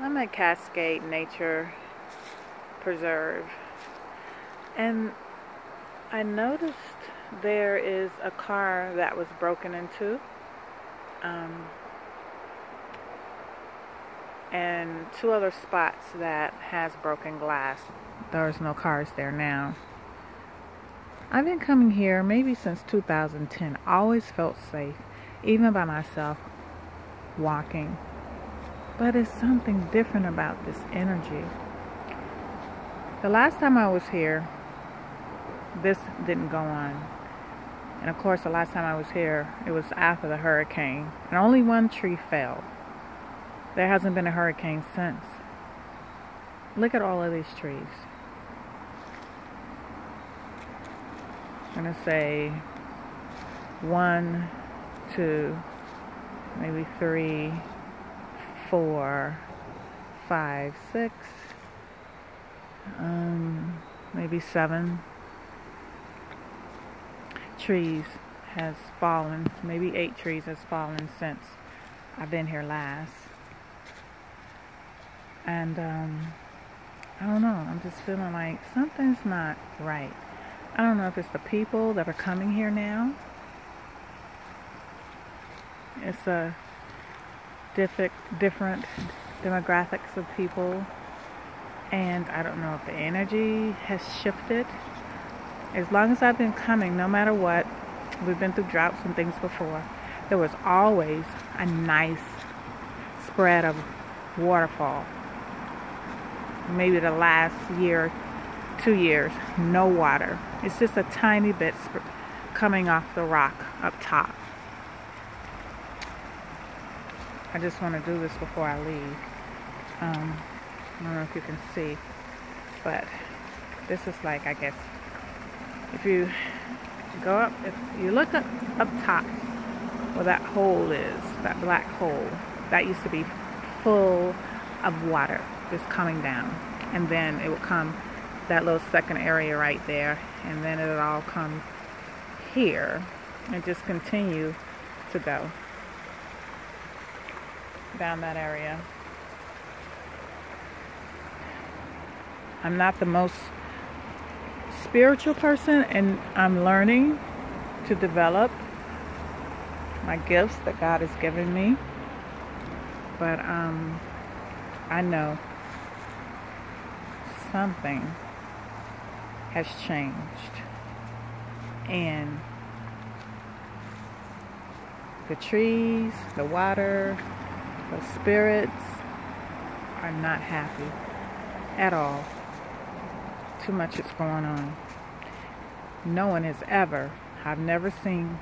I'm at Cascade Nature Preserve, and I noticed there is a car that was broken into, um, and two other spots that has broken glass. There's no cars there now. I've been coming here maybe since 2010. Always felt safe, even by myself, walking. But it's something different about this energy. The last time I was here, this didn't go on. And of course, the last time I was here, it was after the hurricane. And only one tree fell. There hasn't been a hurricane since. Look at all of these trees. I'm going to say 1, 2, maybe 3, 4, 5, 6, maybe 7 trees has fallen. Maybe 8 trees has fallen since I've been here last. And I don't know, I'm just feeling like something's not right. I don't know if it's the people that are coming here now. It's a different demographics of people, and I don't know if the energy has shifted. As long as I've been coming, no matter what, we've been through droughts and things before, there was always a nice spread of waterfall. Maybe the last year, 2 years, no water. It's just a tiny bit coming off the rock up top. I just want to do this before I leave. I don't know if you can see, but this is like, I guess, if you go up, if you look up top where that hole is, that black hole, that used to be full of water just coming down. And then it would come, that little second area right there, and then it would all come here and just continue to go down that area. I'm not the most spiritual person, and I'm learning to develop my gifts that God has given me. But I know something has changed, and the trees, the water, the spirits are not happy at all. Too much is going on. No one has ever, I've never seen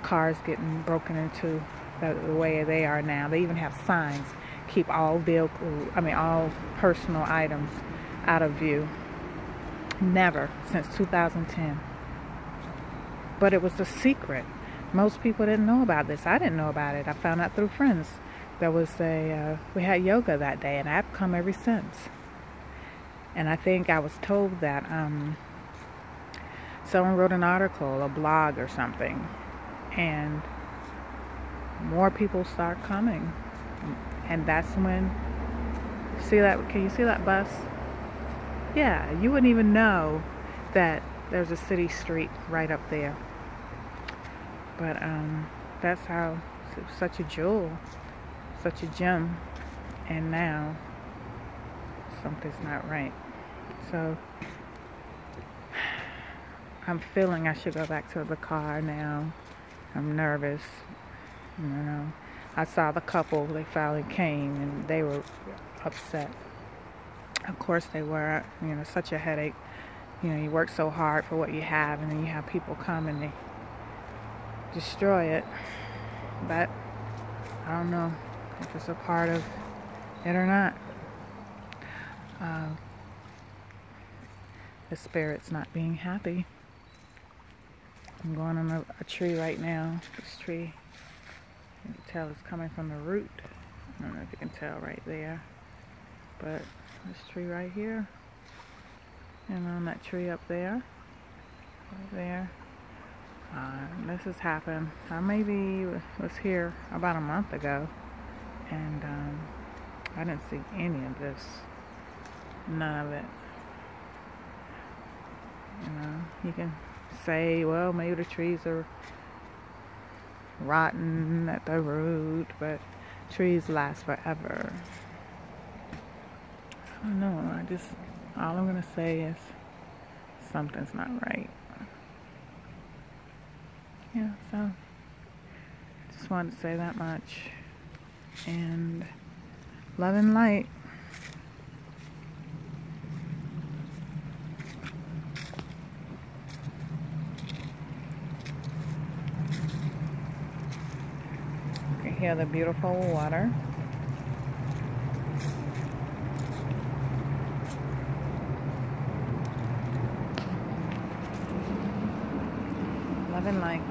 cars getting broken into the way they are now. They even have signs, keep all all personal items out of view. Never since 2010. But it was a secret. Most people didn't know about this. I didn't know about it. I found out through friends. There was we had yoga that day, and I've come ever since. And I think I was told that someone wrote an article, a blog or something, and more people start coming. And that's when, see that, can you see that bus? Yeah, you wouldn't even know that there's a city street right up there. But that's how, such a jewel, such a gem, and now something's not right. So I'm feeling I should go back to the car now. I'm nervous. You know, I saw the couple, they finally came, and they were upset. Of course they were. You know, such a headache. You know, you work so hard for what you have, and then you have people come and they destroy it. But I don't know if it's a part of it or not. The spirit's not being happy. I'm going on a tree right now. This tree, you can tell it's coming from the root. I don't know if you can tell right there. But this tree right here, and on that tree up there, right there. This has happened. I maybe was here about a month ago, and I didn't see any of this. None of it. You know, you can say, well, maybe the trees are rotten at the root, but trees last forever. I don't know. All I'm gonna say is something's not right. Yeah, so just wanted to say that much. And love and light. You can hear the beautiful water. Love and light.